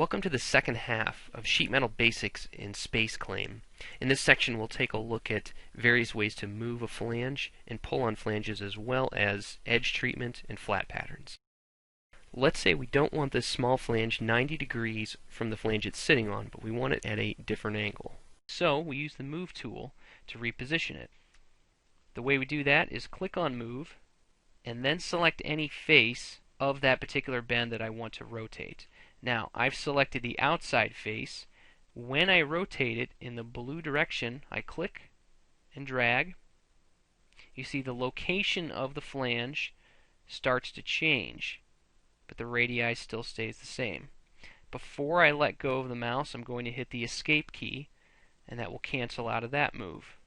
Welcome to the second half of Sheet Metal Basics in Space Claim. In this section we'll take a look at various ways to move a flange and pull on flanges, as well as edge treatment and flat patterns. Let's say we don't want this small flange 90 degrees from the flange it's sitting on, but we want it at a different angle. So we use the Move tool to reposition it. The way we do that is click on Move and then select any face of that particular bend that I want to rotate. Now, I've selected the outside face. When I rotate it in the blue direction, I click and drag. You see the location of the flange starts to change, but the radii still stays the same. Before I let go of the mouse, I'm going to hit the Escape key, and that will cancel out of that move.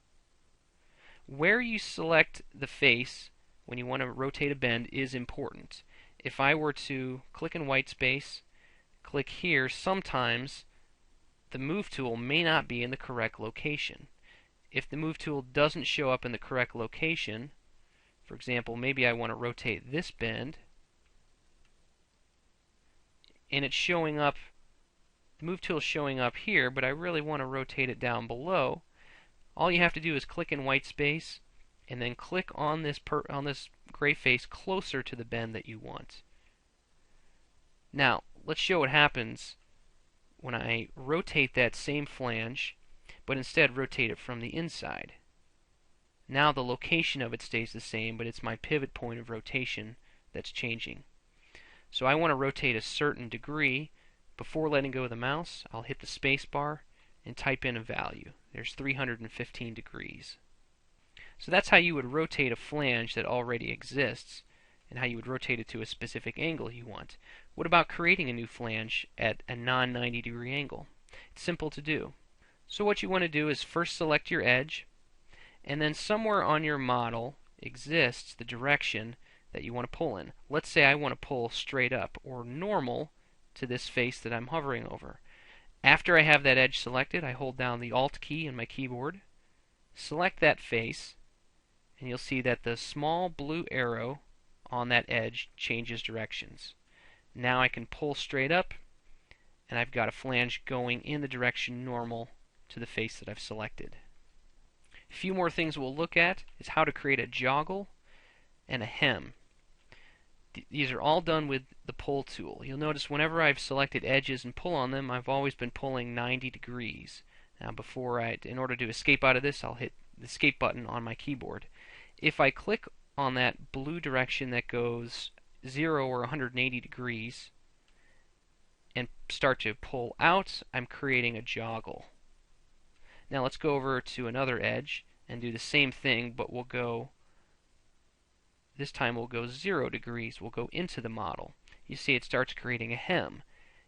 Where you select the face when you want to rotate a bend is important. If I were to click in white space, click here, sometimes the Move tool may not be in the correct location. If the Move tool doesn't show up in the correct location, for example, maybe I want to rotate this bend, and it's showing up, the Move tool is showing up here, but I really want to rotate it down below, all you have to do is click in white space and then click on this gray face closer to the bend that you want. Now, let's show what happens when I rotate that same flange, but instead rotate it from the inside. Now the location of it stays the same, but it's my pivot point of rotation that's changing. So I want to rotate a certain degree. Before letting go of the mouse, I'll hit the space bar and type in a value. There's 315 degrees. So that's how you would rotate a flange that already exists, and how you would rotate it to a specific angle you want. What about creating a new flange at a non-90 degree angle? It's simple to do. So what you want to do is first select your edge, and then somewhere on your model exists the direction that you want to pull in. Let's say I want to pull straight up, or normal, to this face that I'm hovering over. After I have that edge selected, I hold down the Alt key on my keyboard, select that face, and you'll see that the small blue arrow on that edge changes directions. Now I can pull straight up, and I've got a flange going in the direction normal to the face that I've selected. A few more things we'll look at is how to create a joggle and a hem. These are all done with the Pull tool. You'll notice whenever I've selected edges and pull on them, I've always been pulling 90 degrees. Now in order to escape out of this, I'll hit the Escape button on my keyboard. If I click on that blue direction that goes 0 or 180 degrees and start to pull out, I'm creating a joggle. Now let's go over to another edge and do the same thing, but this time we'll go 0 degrees. We'll go into the model. You see it starts creating a hem.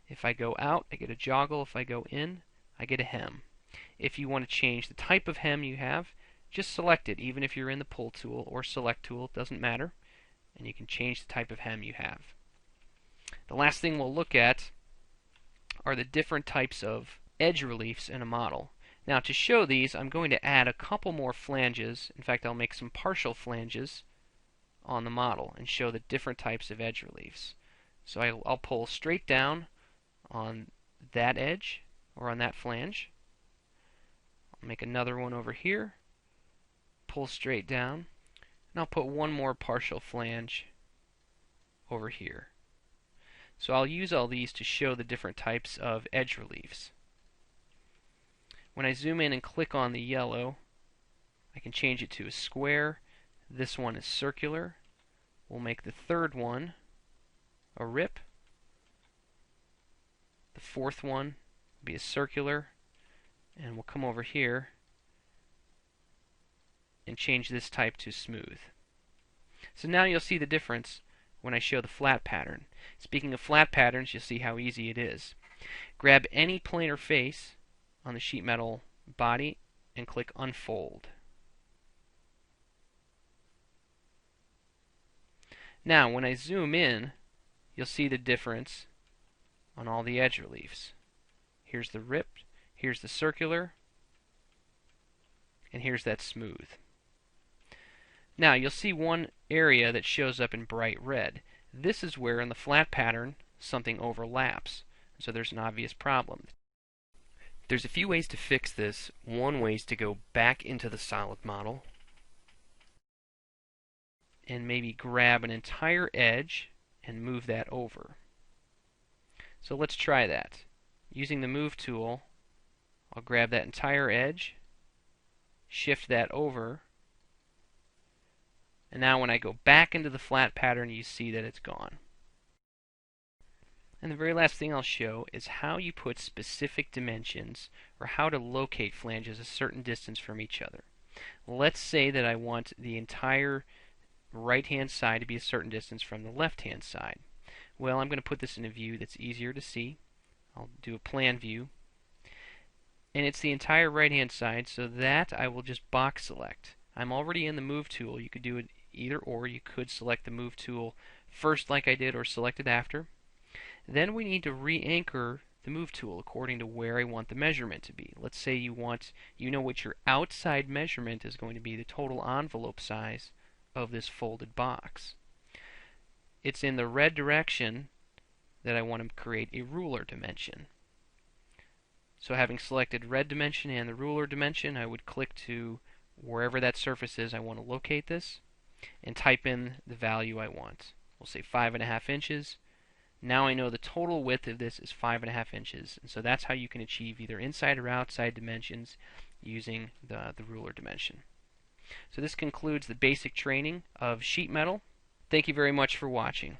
If I go out, I get a joggle. If I go in, I get a hem. If you want to change the type of hem you have, just select it, even if you're in the Pull tool or Select tool, it doesn't matter, and you can change the type of hem you have. The last thing we'll look at are the different types of edge reliefs in a model. Now to show these, I'm going to add a couple more flanges. In fact, I'll make some partial flanges on the model and show the different types of edge reliefs. So I'll pull straight down on that edge, or on that flange. I'll make another one over here, pull straight down, and I'll put one more partial flange over here. So I'll use all these to show the different types of edge reliefs. When I zoom in and click on the yellow, I can change it to a square. This one is circular. We'll make the third one a rip. The fourth one will be a circular. And we'll come over here and change this type to smooth. So now you'll see the difference when I show the flat pattern. Speaking of flat patterns, you'll see how easy it is. Grab any planar face on the sheet metal body and click Unfold. Now, when I zoom in, you'll see the difference on all the edge reliefs. Here's the ripped, here's the circular, and here's that smooth. Now, you'll see one area that shows up in bright red. This is where, in the flat pattern, something overlaps. So there's an obvious problem. There's a few ways to fix this. One way is to go back into the solid model and maybe grab an entire edge and move that over. So let's try that. Using the Move tool, I'll grab that entire edge, shift that over, and now when I go back into the flat pattern, you see that it's gone. And the very last thing I'll show is how you put specific dimensions, or how to locate flanges a certain distance from each other. Let's say that I want the entire right-hand side to be a certain distance from the left-hand side. Well, I'm going to put this in a view that's easier to see. I'll do a plan view. And it's the entire right-hand side, so that I will just box select. I'm already in the Move tool. You could do it either or. You could select the Move tool first like I did, or select it after. Then we need to re-anchor the Move tool according to where I want the measurement to be. Let's say you know what your outside measurement is going to be, the total envelope size of this folded box. It's in the red direction that I want to create a ruler dimension. So having selected red dimension and the ruler dimension, I would click to wherever that surface is I want to locate this and type in the value I want. We'll say 5.5 inches. Now I know the total width of this is 5.5 inches, and so that's how you can achieve either inside or outside dimensions using the ruler dimension. So this concludes the basic training of sheet metal. Thank you very much for watching.